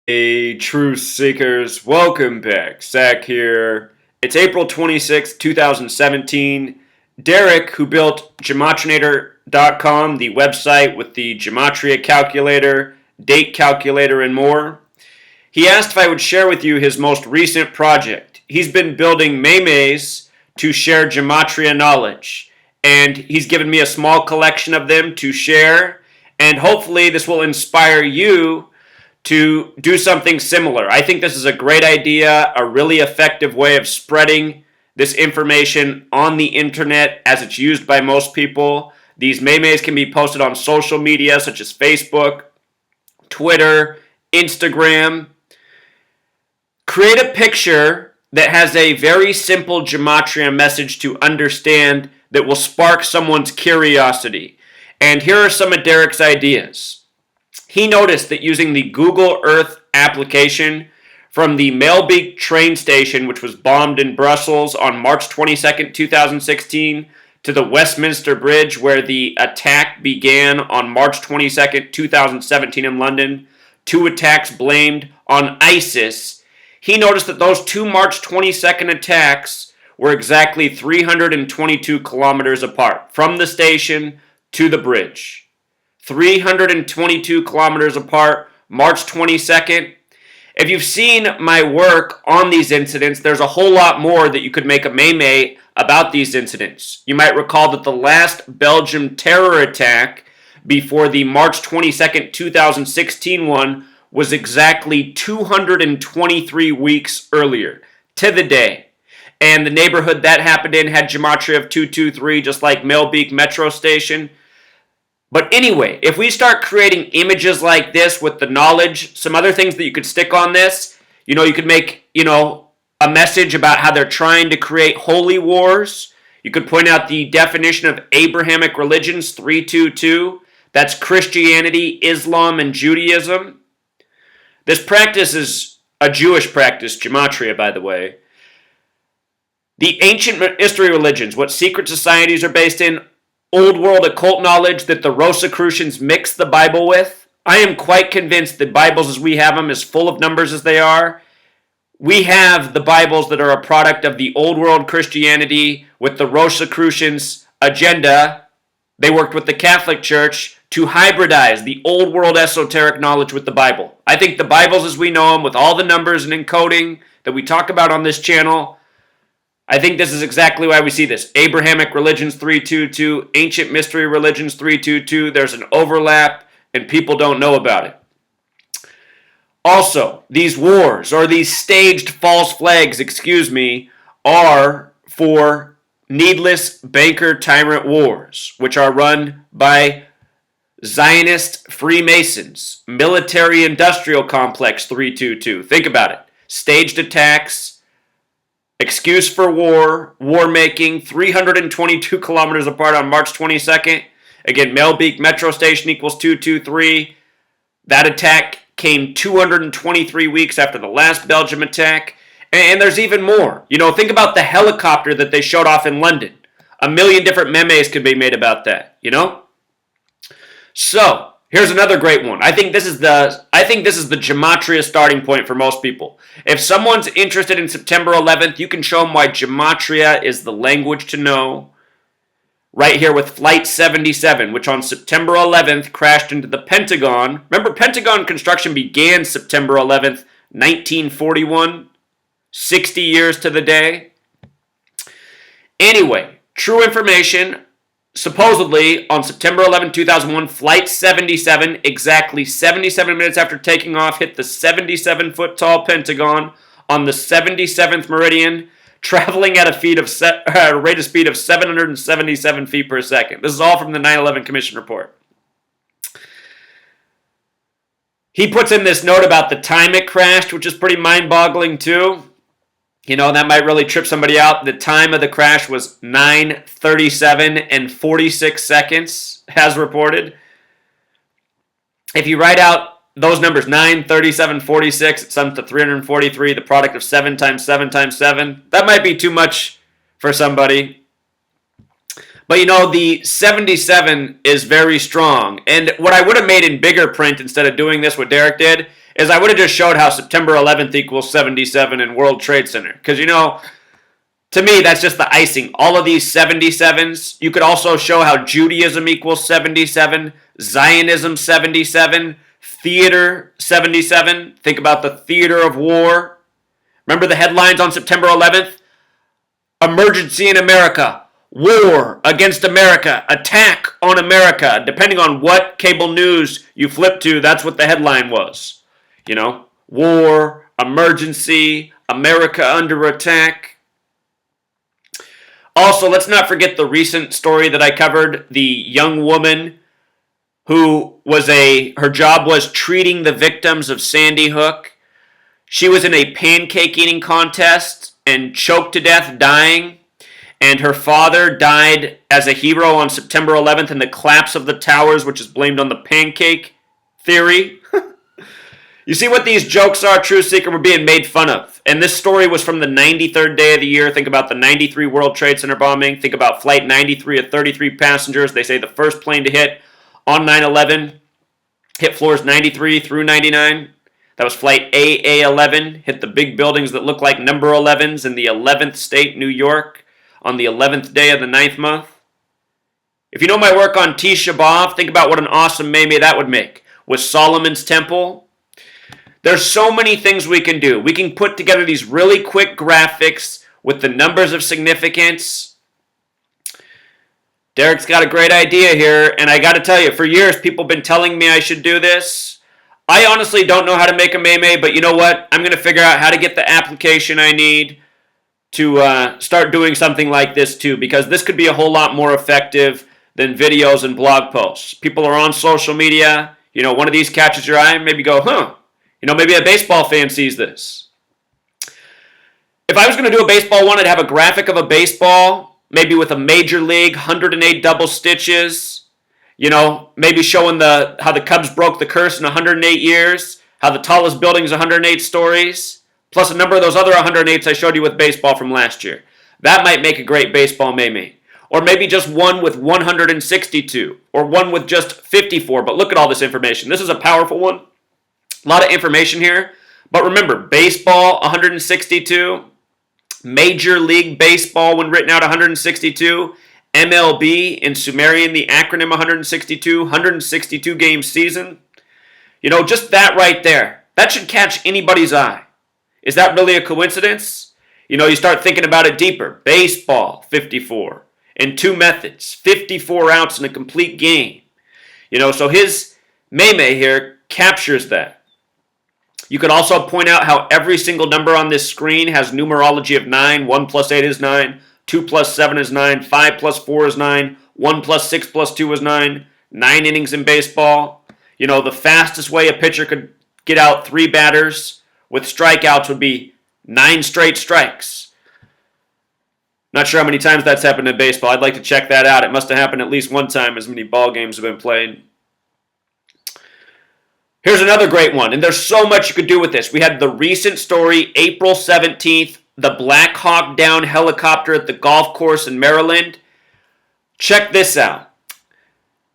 Hey, truth seekers, welcome back. Zach here. It's April 26th, 2017. Derek, who built Gematrinator.com, the website with the Gematria calculator, date calculator, and more, he asked if I would share with you his most recent project. He's been building memes to share Gematria knowledge, and he's given me a small collection of them to share, and hopefully this will inspire you to do something similar. I think this is a great idea, a really effective way of spreading this information on the internet as it's used by most people. These memes can be posted on social media such as Facebook, Twitter, Instagram. Create a picture that has a very simple Gematria message to understand that will spark someone's curiosity. And here are some of Derek's ideas. He noticed that using the Google Earth application from the Melbeek train station, which was bombed in Brussels on March 22nd, 2016, to the Westminster Bridge, where the attack began on March 22nd, 2017 in London, two attacks blamed on ISIS, he noticed that those two March 22nd attacks were exactly 322 kilometers apart, from the station to the bridge. 322 kilometers apart, March 22nd. If you've seen my work on these incidents, there's a whole lot more that you could make a meme about these incidents. You might recall that the last Belgium terror attack before the March 22nd, 2016 one was exactly 223 weeks earlier, to the day. And the neighborhood that happened in had Gematria of 223, just like Melbeek Metro Station. But anyway, if we start creating images like this with the knowledge, some other things that you could stick on this, you could make, a message about how they're trying to create holy wars. You could point out the definition of Abrahamic religions, 322. That's Christianity, Islam, and Judaism. This practice is a Jewish practice, Gematria, by the way. The ancient mystery religions, what secret societies are based in, old world occult knowledge that the Rosicrucians mixed the Bible with. I am quite convinced that Bibles as we have them, as full of numbers as they are, we have the Bibles that are a product of the old world Christianity with the Rosicrucians' agenda. They worked with the Catholic Church to hybridize the old world esoteric knowledge with the Bible. I think the Bibles as we know them, with all the numbers and encoding that we talk about on this channel, I think this is exactly why we see this. Abrahamic religions 322, ancient mystery religions 322. There's an overlap and people don't know about it. Also, these wars, or these staged false flags, are for needless banker tyrant wars, which are run by Zionist Freemasons. Military industrial complex 322. Think about it. Staged attacks, excuse for war, war making, 322 kilometers apart on March 22nd. Again, Melbeek Metro Station equals 223. That attack came 223 weeks after the last Belgium attack. And there's even more. Think about the helicopter that they showed off in London. A million different memes could be made about that, So, here's another great one. I think this is the Gematria starting point for most people. If someone's interested in September 11th, you can show them why Gematria is the language to know. Right here with Flight 77, which on September 11th crashed into the Pentagon. Remember, Pentagon construction began September 11th, 1941. 60 years to the day. Anyway, true information. Supposedly, on September 11, 2001, Flight 77, exactly 77 minutes after taking off, hit the 77-foot-tall Pentagon on the 77th meridian, traveling at a rate of speed of 777 feet per second. This is all from the 9/11 Commission report. He puts in this note about the time it crashed, which is pretty mind-boggling too. That might really trip somebody out. The time of the crash was 9:37 and 46 seconds, as reported. If you write out those numbers, 9, 37, 46, it sums to 343, the product of 7 times 7 times 7. That might be too much for somebody. But the 77 is very strong. And what I would have made in bigger print instead of doing this, what Derek did, is I would have just showed how September 11th equals 77 in World Trade Center. Because, to me, that's just the icing. All of these 77s, you could also show how Judaism equals 77, Zionism 77, theater 77. Think about the theater of war. Remember the headlines on September 11th? Emergency in America. War against America. Attack on America. Depending on what cable news you flip to, that's what the headline was. War, emergency, America under attack. Also, let's not forget the recent story that I covered. The young woman who her job was treating the victims of Sandy Hook. She was in a pancake eating contest and choked to death, dying. And her father died as a hero on September 11th in the collapse of the towers, which is blamed on the pancake theory. You see what these jokes are, Truth Seeker? We're being made fun of. And this story was from the 93rd day of the year. Think about the 93 World Trade Center bombing. Think about Flight 93 of 33 passengers. They say the first plane to hit on 9/11 hit floors 93 through 99. That was Flight AA-11. Hit the big buildings that look like number 11s in the 11th state, New York, on the 11th day of the 9th month. If you know my work on Tisha B'Av, think about what an awesome meme that would make. With Solomon's Temple. There's so many things we can do. We can put together these really quick graphics with the numbers of significance. Derek's got a great idea here, and I got to tell you, for years people have been telling me I should do this. I honestly don't know how to make a meme, but you know what? I'm going to figure out how to get the application I need to start doing something like this too, because this could be a whole lot more effective than videos and blog posts. People are on social media. One of these catches your eye, maybe go, maybe a baseball fan sees this. If I was going to do a baseball one, I'd have a graphic of a baseball, maybe with a major league, 108 double stitches. Maybe showing how the Cubs broke the curse in 108 years, how the tallest building is 108 stories, plus a number of those other 108s I showed you with baseball from last year. That might make a great baseball meme. Or maybe just one with 162, or one with just 54. But look at all this information. This is a powerful one. A lot of information here. But remember, baseball, 162. Major League Baseball, when written out, 162. MLB, in Sumerian, the acronym 162. 162 game season. Just that right there. That should catch anybody's eye. Is that really a coincidence? You start thinking about it deeper. Baseball, 54. In two methods. 54 outs in a complete game. So his meme here captures that. You could also point out how every single number on this screen has numerology of 9. 1 plus 8 is 9. 2 plus 7 is 9. 5 plus 4 is 9. 1 plus 6 plus 2 is 9. 9 innings in baseball. The fastest way a pitcher could get out 3 batters with strikeouts would be 9 straight strikes. Not sure how many times that's happened in baseball. I'd like to check that out. It must have happened at least one time, as many ball games have been played. Here's another great one, and there's so much you could do with this. We had the recent story, April 17th, the Black Hawk Down helicopter at the golf course in Maryland. Check this out.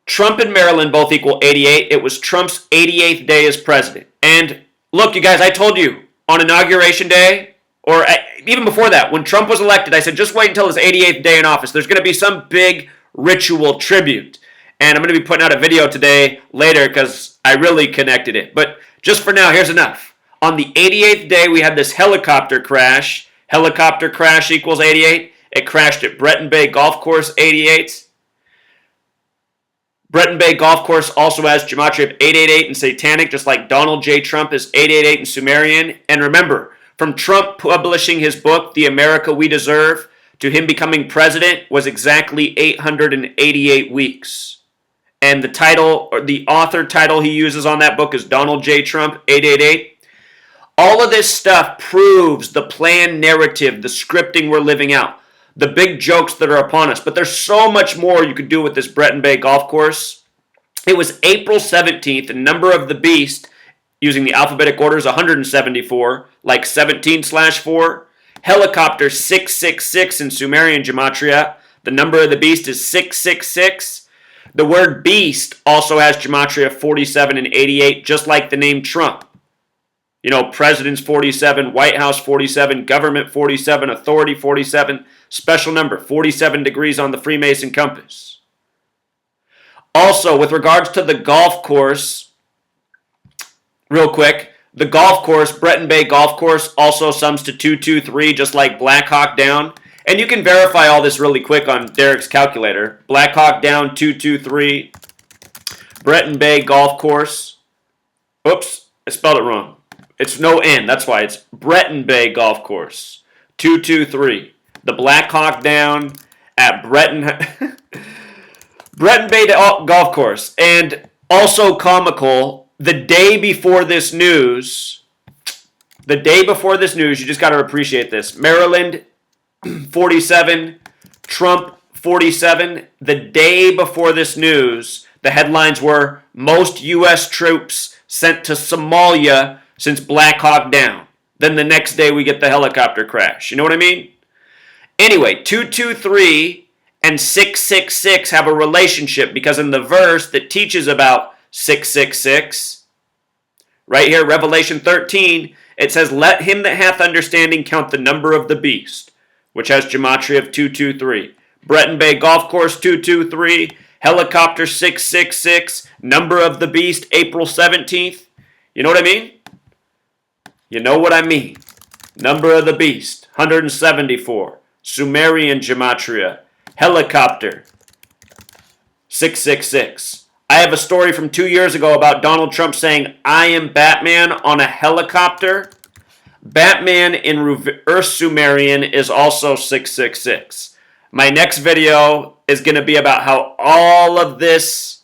Trump and Maryland both equal 88. It was Trump's 88th day as president. And look, you guys, I told you, on Inauguration Day, or even before that, when Trump was elected, I said, just wait until his 88th day in office. There's going to be some big ritual tribute. And I'm going to be putting out a video today later because I really connected it. But just for now, here's enough. On the 88th day, we had this helicopter crash. Helicopter crash equals 88. It crashed at Breton Bay Golf Course, 88. Breton Bay Golf Course also has Gematria of 888 and Satanic, just like Donald J. Trump is 888 in Sumerian. And remember, from Trump publishing his book, The America We Deserve, to him becoming president was exactly 888 weeks. And the title, or the author title he uses on that book is Donald J. Trump, 888. All of this stuff proves the planned narrative, the scripting we're living out, the big jokes that are upon us. But there's so much more you could do with this Breton Bay golf course. It was April 17th, and number of the beast, using the alphabetic order, is 174, like 17/4. Helicopter 666 in Sumerian Gematria. The number of the beast is 666. The word beast also has Gematria 47 and 88, just like the name Trump. You know, President's 47, White House 47, Government 47, Authority 47, special number 47 degrees on the Freemason compass. Also, with regards to the golf course, real quick, the golf course, Breton Bay Golf Course, also sums to 223, just like Black Hawk Down. And you can verify all this really quick on Derek's calculator. Black Hawk Down 223, Breton Bay Golf Course. Oops, I spelled it wrong. It's no N, that's why. It's Breton Bay Golf Course, 223. The Black Hawk Down at Breton Bay Golf Course. And also comical, the day before this news, you just got to appreciate this. Maryland 47, Trump 47. The day before this news, the headlines were most U.S. troops sent to Somalia since Black Hawk Down. Then the next day we get the helicopter crash. You know what I mean? Anyway, 223 and 666 have a relationship because in the verse that teaches about 666, right here, Revelation 13, it says, let him that hath understanding count the number of the beast, which has gematria of 223. Breton Bay Golf Course 223, helicopter 666, number of the beast April 17th. You know what I mean? You know what I mean. Number of the beast, 174. Sumerian gematria, helicopter, 666. I have a story from 2 years ago about Donald Trump saying, I am Batman on a helicopter. Batman in reverse Sumerian is also 666. My next video is going to be about how all of this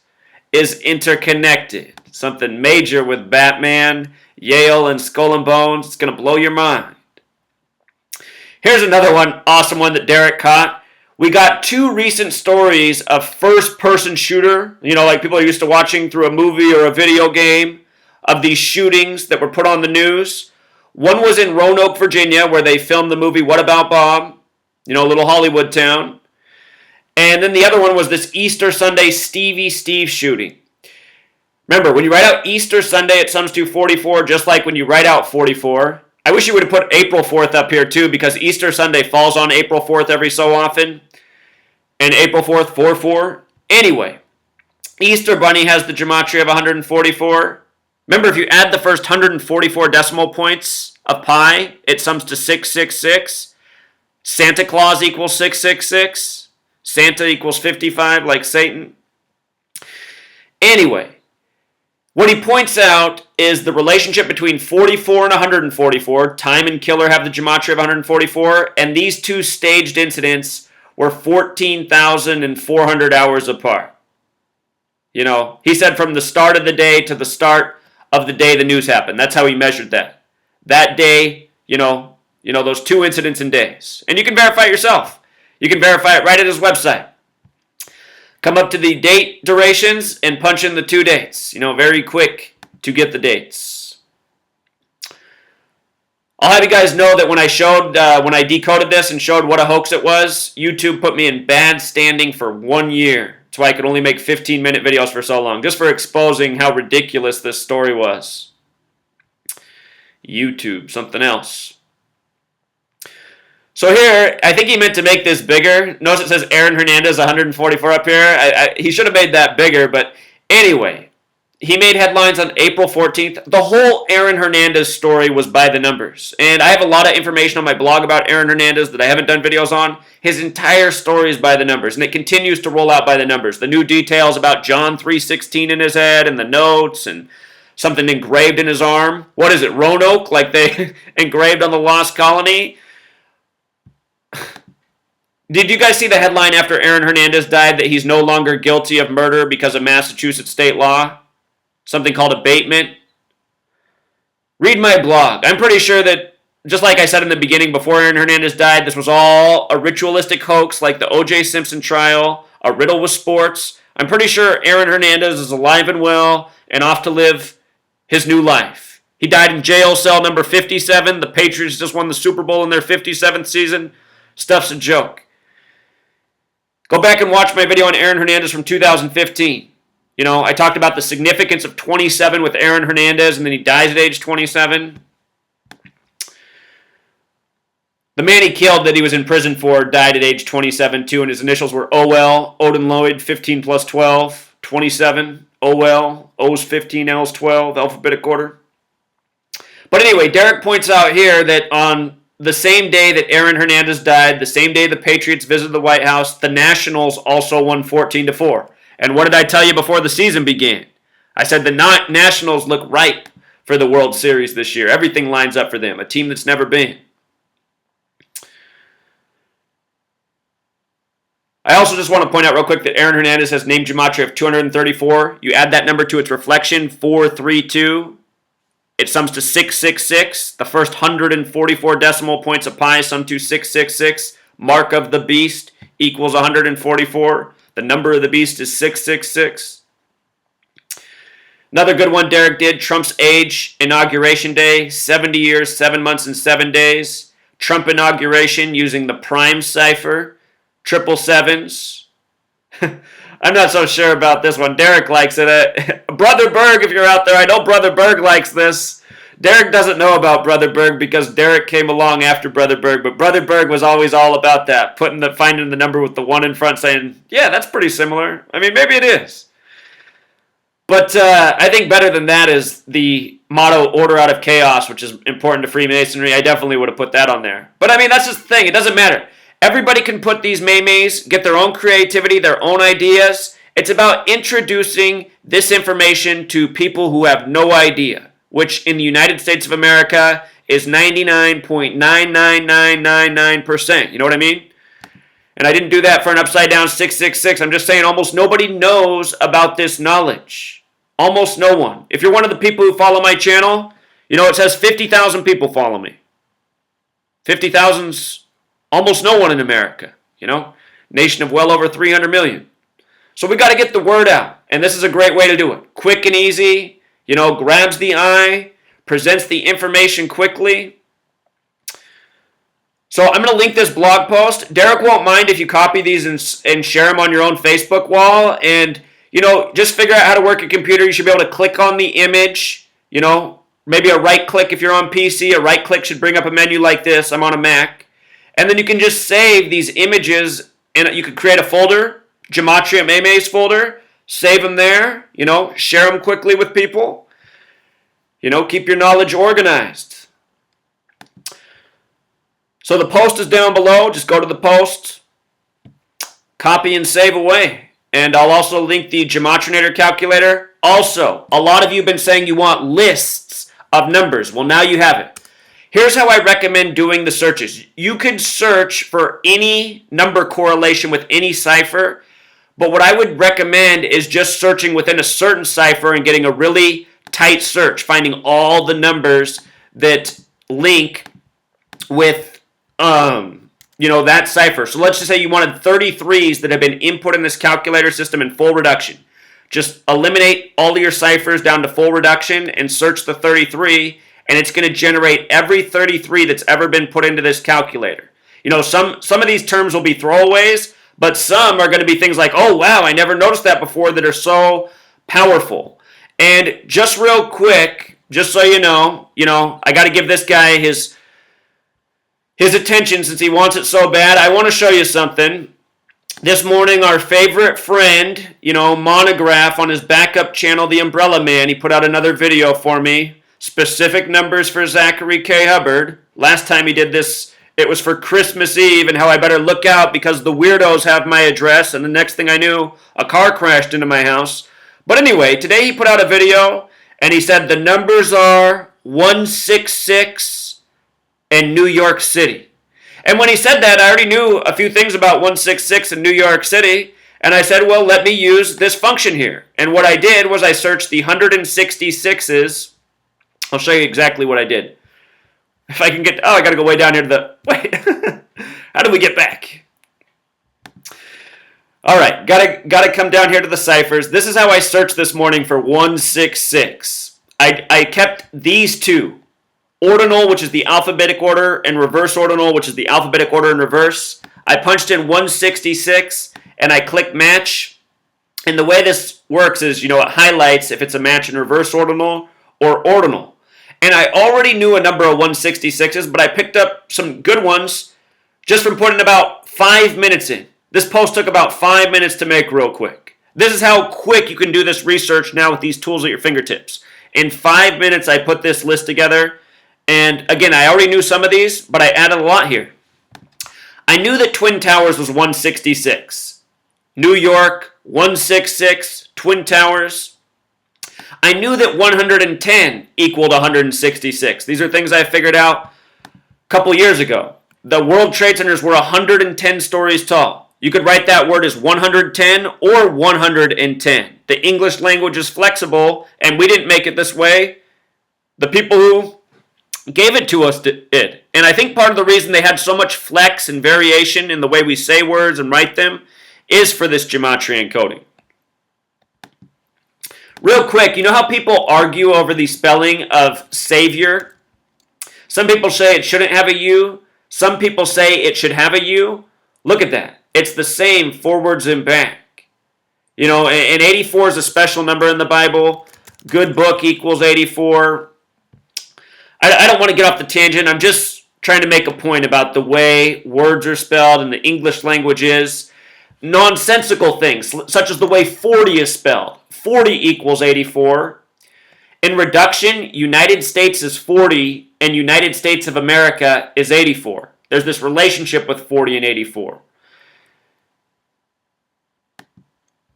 is interconnected. Something major with Batman, Yale, and Skull and Bones. It's going to blow your mind. Here's another one, awesome one that Derek caught. We got two recent stories of first-person shooter, you know, like people are used to watching through a movie or a video game, of these shootings that were put on the news. One was in Roanoke, Virginia, where they filmed the movie What About Bob? You know, a little Hollywood town. And then the other one was this Easter Sunday Stevie Steve shooting. Remember, when you write out Easter Sunday, it sums to 44, just like when you write out 44. I wish you would have put April 4th up here too, because Easter Sunday falls on April 4th every so often. And April 4th, 4-4. Anyway, Easter Bunny has the gematria of 144. Remember, if you add the first 144 decimal points of pi, it sums to 666. Santa Claus equals 666. Santa equals 55, like Satan. Anyway, what he points out is the relationship between 44 and 144. Time and Killer have the gematria of 144, and these two staged incidents were 14,400 hours apart. You know, he said from the start of the day to the start of the day the news happened. That's how he measured that. That day, you know, those two incidents in days. And you can verify it yourself. You can verify it right at his website. Come up to the date durations and punch in the two dates. You know, very quick to get the dates. I'll have you guys know that when I decoded this and showed what a hoax it was, YouTube put me in bad standing for 1 year. That's why I could only make 15-minute videos for so long, just for exposing how ridiculous this story was. YouTube, something else. So here, I think he meant to make this bigger. Notice it says Aaron Hernandez 144 up here. He should have made that bigger, but anyway, he made headlines on April 14th. The whole Aaron Hernandez story was by the numbers. And I have a lot of information on my blog about Aaron Hernandez that I haven't done videos on. His entire story is by the numbers, and it continues to roll out by the numbers. The new details about John 3:16 in his head and the notes and something engraved in his arm. What is it, Roanoke, like they engraved on the Lost Colony? Did you guys see the headline after Aaron Hernandez died that he's no longer guilty of murder because of Massachusetts state law? Something called abatement. Read my blog. I'm pretty sure that, just like I said in the beginning before Aaron Hernandez died, this was all a ritualistic hoax like the O.J. Simpson trial, a riddle with sports. I'm pretty sure Aaron Hernandez is alive and well and off to live his new life. He died in jail cell number 57. The Patriots just won the Super Bowl in their 57th season. Stuff's a joke. Go back and watch my video on Aaron Hernandez from 2015. You know, I talked about the significance of 27 with Aaron Hernandez, and then he dies at age 27. The man he killed that he was in prison for died at age 27 too, and his initials were OL, Odin Lloyd, 15 plus 12, 27, OL, O's 15, L's 12, alphabetic order. But anyway, Derek points out here that on the same day that Aaron Hernandez died, the same day the Patriots visited the White House, the Nationals also won 14-4. And what did I tell you before the season began? I said the Nationals look ripe for the World Series this year. Everything lines up for them, a team that's never been. I also just want to point out real quick that Aaron Hernandez has name gematria of 234. You add that number to its reflection, 432. It sums to 666. The first 144 decimal points of pi sum to 666. Mark of the beast equals 144. The number of the beast is 666. Another good one Derek did, Trump's age, inauguration day, 70 years, 7 months, and 7 days. Trump inauguration using the prime cipher, 777s. I'm not so sure about this one. Derek likes it. Brother Berg, if you're out there, I know Brother Berg likes this. Derek doesn't know about Brother Berg because Derek came along after Brother Berg, but Brother Berg was always all about that, finding the number with the 1 in front, saying, yeah, that's pretty similar. I mean, maybe it is. But I think better than that is the motto, order out of chaos, which is important to Freemasonry. I definitely would have put that on there. But I mean, that's just the thing. It doesn't matter. Everybody can put these memes, get their own creativity, their own ideas. It's about introducing this information to people who have no idea, which in the United States of America is 99.99999%. You know what I mean? And I didn't do that for an upside down 666. I'm just saying almost nobody knows about this knowledge. Almost no one. If you're one of the people who follow my channel, you know it says 50,000 people follow me. 50,000's almost no one in America, you know? Nation of well over 300 million. So we got to get the word out. And this is a great way to do it. Quick and easy, you know, grabs the eye, presents the information quickly. So I'm going to link this blog post. Derek won't mind if you copy these and share them on your own Facebook wall. And, you know, just figure out how to work a computer. You should be able to click on the image, you know, maybe a right click if you're on PC. A right click should bring up a menu like this. I'm on a Mac. And then you can just save these images, and you could create a folder, Gematria Memes folder, save them there, you know, share them quickly with people. You know, keep your knowledge organized. So the post is down below. Just go to the post, copy and save away. And I'll also link the Gematrinator calculator. Also, a lot of you have been saying you want lists of numbers. Well, now you have it. Here's how I recommend doing the searches. You can search for any number correlation with any cipher, but what I would recommend is just searching within a certain cipher and getting a really tight search, finding all the numbers that link with, you know, that cipher. So let's just say you wanted 33s that have been input in this calculator system in full reduction. Just eliminate all of your ciphers down to full reduction and search the 33, and it's going to generate every 33 that's ever been put into this calculator. You know, some of these terms will be throwaways, but some are going to be things like, oh, wow, I never noticed that before, that are so powerful. And just real quick, just so you know, I got to give this guy his attention since he wants it so bad. I want to show you something. This morning, our favorite friend, you know, Montagraph, on his backup channel, The Umbrella Man, he put out another video for me. Specific numbers for Zachary K. Hubbard. Last time he did this, it was for Christmas Eve and how I better look out because the weirdos have my address, and the next thing I knew, a car crashed into my house. But anyway, today he put out a video and he said the numbers are 166 and New York City. And when he said that, I already knew a few things about 166 in New York City, and I said, well, let me use this function here. And what I did was I searched the 166s. I'll show you exactly what I did. If I can get, I got to go way down here to the, wait, how do we get back? All right, got to come down here to the ciphers. This is how I searched this morning for 166. I kept these two, ordinal, which is the alphabetic order, and reverse ordinal, which is the alphabetic order in reverse. I punched in 166, and I clicked match. And the way this works is, you know, it highlights if it's a match in reverse ordinal or ordinal. And I already knew a number of 166s, but I picked up some good ones just from putting about 5 minutes in. This post took about 5 minutes to make real quick. This is how quick you can do this research now with these tools at your fingertips. In 5 minutes, I put this list together. And again, I already knew some of these, but I added a lot here. I knew that Twin Towers was 166. New York, 166, Twin Towers. I knew that 110 equaled 166. These are things I figured out a couple years ago. The World Trade Centers were 110 stories tall. You could write that word as 110 or 110. The English language is flexible, and we didn't make it this way. The people who gave it to us did. And I think part of the reason they had so much flex and variation in the way we say words and write them is for this gematria encoding. Real quick, you know how people argue over the spelling of Savior? Some people say it shouldn't have a U. Some people say it should have a U. Look at that. It's the same forwards and back. You know, and 84 is a special number in the Bible. Good book equals 84. I don't want to get off the tangent. I'm just trying to make a point about the way words are spelled and the English language is. Nonsensical things, such as the way 40 is spelled. 40 equals 84. In reduction, United States is 40 and United States of America is 84. There's this relationship with 40 and 84.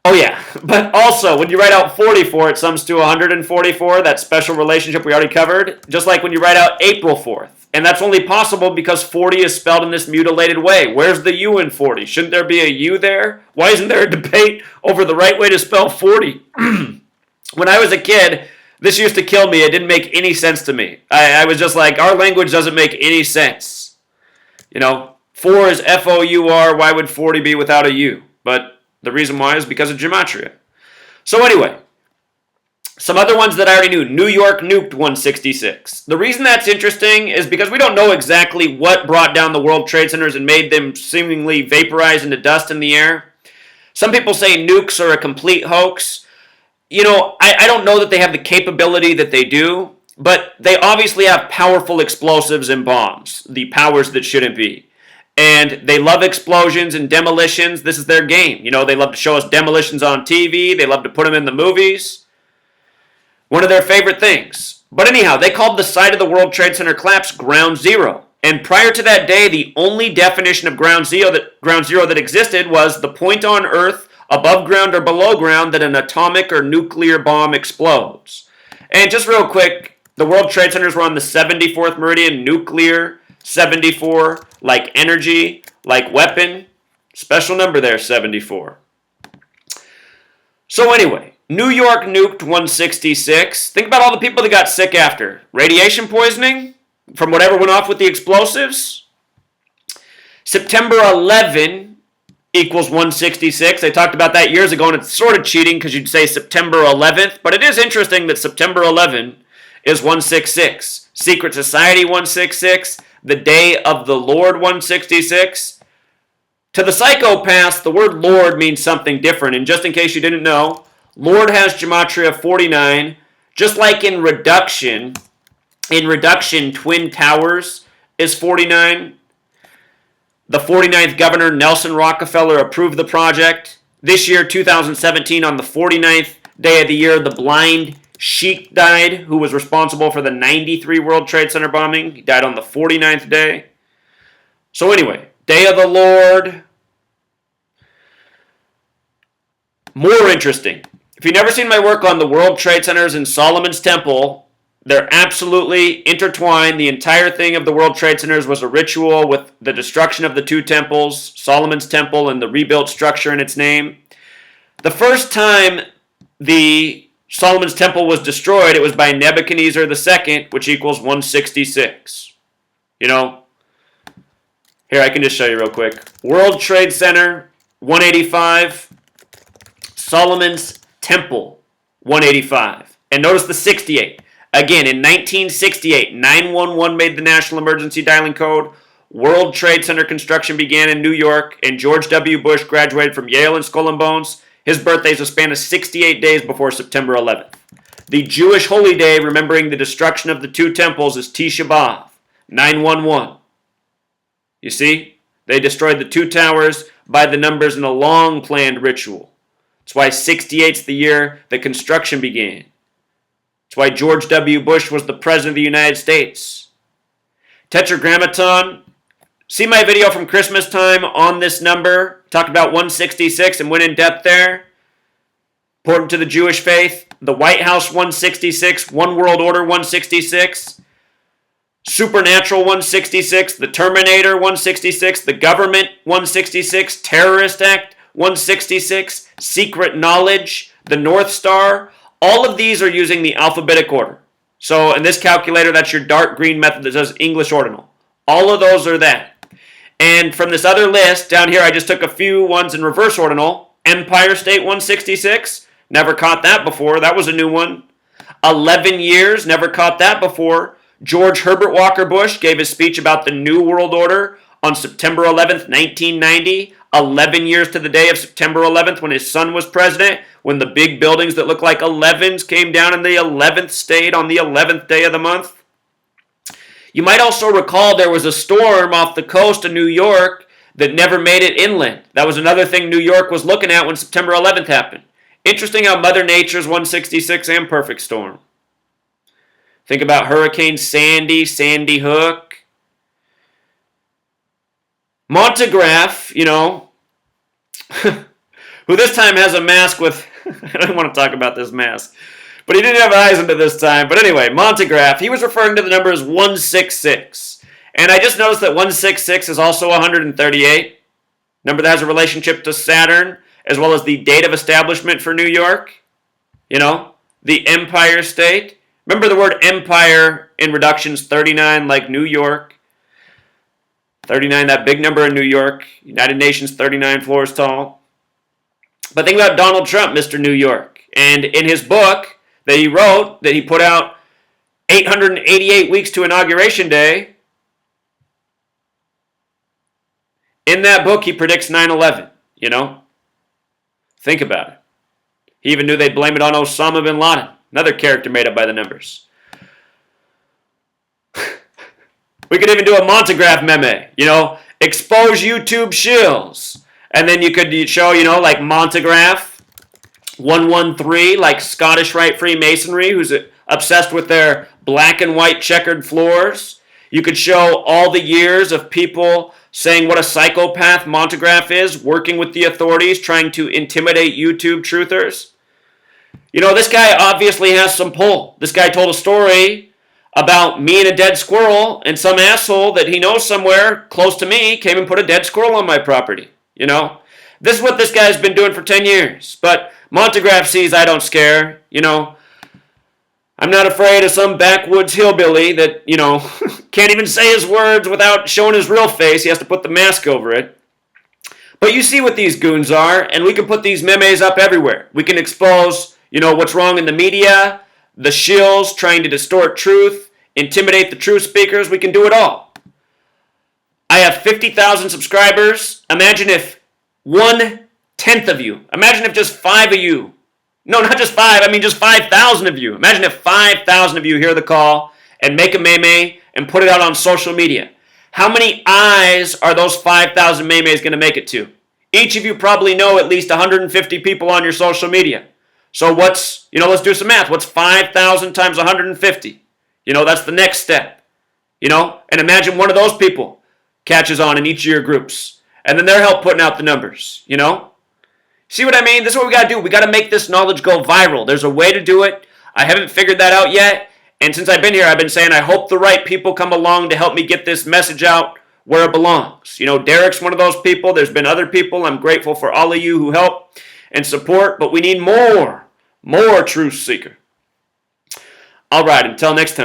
Oh yeah, but also when you write out 44, it sums to 144, that special relationship we already covered, just like when you write out April 4th. And that's only possible because 40 is spelled in this mutilated way. Where's the U in 40? Shouldn't there be a U there? Why isn't there a debate over the right way to spell 40? When I was a kid, this used to kill me. It didn't make any sense to me. I was just like, our language doesn't make any sense. You know, 4 is F-O-U-R. Why would 40 be without a U? But the reason why is because of gematria. So anyway, some other ones that I already knew. New York nuked 166. The reason that's interesting is because we don't know exactly what brought down the World Trade Centers and made them seemingly vaporize into dust in the air. Some people say nukes are a complete hoax. You know, I don't know that they have the capability that they do, but they obviously have powerful explosives and bombs, the powers that shouldn't be. And they love explosions and demolitions. This is their game. You know, they love to show us demolitions on TV. They love to put them in the movies. One of their favorite things. But anyhow, they called the site of the World Trade Center collapse Ground Zero. And prior to that day, the only definition of Ground Zero that existed was the point on Earth, above ground or below ground, that an atomic or nuclear bomb explodes. And just real quick, the World Trade Centers were on the 74th meridian, nuclear, 74, like energy, like weapon. Special number there, 74. So anyway, New York nuked 166. Think about all the people that got sick after. Radiation poisoning from whatever went off with the explosives. September 11 equals 166. I talked about that years ago, and it's sort of cheating because you'd say September 11th. But it is interesting that September 11 is 166. Secret Society 166. The Day of the Lord 166. To the psychopaths, the word Lord means something different. And just in case you didn't know, Lord has gematria 49. Just like in reduction, Twin Towers is 49. The 49th governor, Nelson Rockefeller, approved the project. This year, 2017, on the 49th day of the year, the blind Sheik died, who was responsible for the 93 World Trade Center bombing. He died on the 49th day. So anyway, Day of the Lord. More interesting. If you've never seen my work on the World Trade Centers and Solomon's Temple, they're absolutely intertwined. The entire thing of the World Trade Centers was a ritual with the destruction of the two temples, Solomon's Temple and the rebuilt structure in its name. The first time the Solomon's Temple was destroyed, it was by Nebuchadnezzar II, which equals 166. You know, here I can just show you real quick. World Trade Center, 185. Solomon's Temple, 185. And notice the 68. Again, in 1968, 911 made the national emergency dialing code. World Trade Center construction began in New York, and George W. Bush graduated from Yale and Skull and Bones. His birthday is a span of 68 days before September 11th. The Jewish holy day remembering the destruction of the two temples is Tisha B'Av, 911. You see? They destroyed the two towers by the numbers in a long-planned ritual. That's why 68's the year that construction began. That's why George W. Bush was the President of the United States. Tetragrammaton. See my video from Christmas time on this number? Talked about 166 and went in depth there. Important to the Jewish faith. The White House 166. One World Order 166. Supernatural 166. The Terminator 166. The Government 166. Terrorist Act 166. Secret Knowledge. The North Star. All of these are using the alphabetic order. So in this calculator, that's your dark green method that says English ordinal. All of those are that. And from this other list, down here I just took a few ones in reverse ordinal. Empire State 166, never caught that before. That was a new one. 11 years, never caught that before. George Herbert Walker Bush gave his speech about the New World Order on September 11th, 1990. 11 years to the day of September 11th when his son was president, when the big buildings that look like 11s came down in the 11th state on the 11th day of the month. You might also recall there was a storm off the coast of New York that never made it inland. That was another thing New York was looking at when September 11th happened. Interesting how Mother Nature's 166 and perfect storm. Think about Hurricane Sandy, Sandy Hook. Montagraph, who this time has a mask with, I don't want to talk about this mask, but he didn't have eyes into this time. But anyway, Montagraph, he was referring to the numbers 166. And I just noticed that 166 is also 138. Number that has a relationship to Saturn, as well as the date of establishment for New York. The Empire State. Remember the word empire in reductions, 39, like New York. 39, that big number in New York. United Nations, 39 floors tall. But think about Donald Trump, Mr. New York. And in his book that he wrote, that he put out 888 weeks to Inauguration Day, in that book he predicts 9/11, Think about it. He even knew they'd blame it on Osama bin Laden, another character made up by the numbers. We could even do a Montagraph meme, expose YouTube shills. And then you could show, like Montagraph 113, like Scottish Rite Freemasonry, who's obsessed with their black and white checkered floors. You could show all the years of people saying what a psychopath Montagraph is, working with the authorities, trying to intimidate YouTube truthers. This guy obviously has some pull. This guy told a story about me and a dead squirrel, and some asshole that he knows somewhere close to me came and put a dead squirrel on my property. This is what this guy's been doing for 10 years. But Montagraph sees I don't scare. I'm not afraid of some backwoods hillbilly that, can't even say his words without showing his real face. He has to put the mask over it. But you see what these goons are, and we can put these memes up everywhere. We can expose, what's wrong in the media, the shills trying to distort truth, intimidate the truth speakers. We can do it all. I have 50,000 subscribers. Imagine if 1/10 of you, imagine if just 5 of you, no, not just 5, I mean just 5,000 of you. Imagine if 5,000 of you hear the call and make a meme and put it out on social media. How many eyes are those 5,000 memes going to make it to? Each of you probably know at least 150 people on your social media. So let's do some math. What's 5,000 times 150? That's the next step. And imagine one of those people catches on in each of your groups. And then they're help putting out the numbers, See what I mean? This is what we got to do. We got to make this knowledge go viral. There's a way to do it. I haven't figured that out yet. And since I've been here, I've been saying I hope the right people come along to help me get this message out where it belongs. Derek's one of those people. There's been other people. I'm grateful for all of you who help and support, but we need more truth seeker. All right, until next time.